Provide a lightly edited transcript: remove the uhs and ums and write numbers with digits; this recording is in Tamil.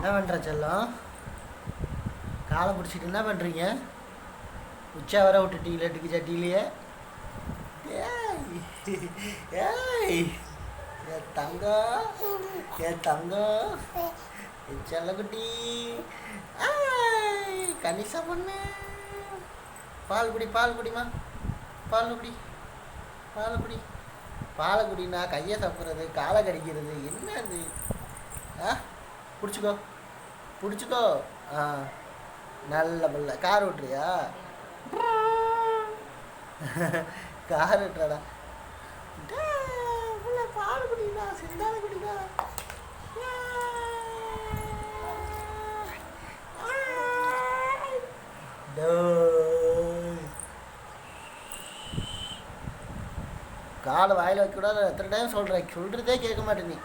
என்ன பண்ணுற செல்லம்? காலை பிடிச்சிட்டு என்ன பண்ணுறீங்க? உச்சா வர விட்டுட்டீங்களே டிக்கு சட்டியிலேயே. ஏய் என் தங்கம், என் தங்கம், என் செல்லக்குட்டி, கனிஷா பொண்ணு. பால் குடி, பால் குடிமா, பால் குடி, பால் குடி. பாலை குடினா கையை சாப்பிட்றது, காலை கடிக்கிறது, என்ன அது? பிடிச்சிக்கோ, பிடிச்சிக்கோ. நல்ல பிள்ளை. கார் ஓட்டுறியா? கார் ஓட்டுறாடா. பால் குடிடா, சிந்தாத குடிடா. காலை வாயில் வைக்கூடாது. எத்தனை டைம் சொல்கிறேன், சொல்கிறதே கேட்க மாட்டேன் நீ.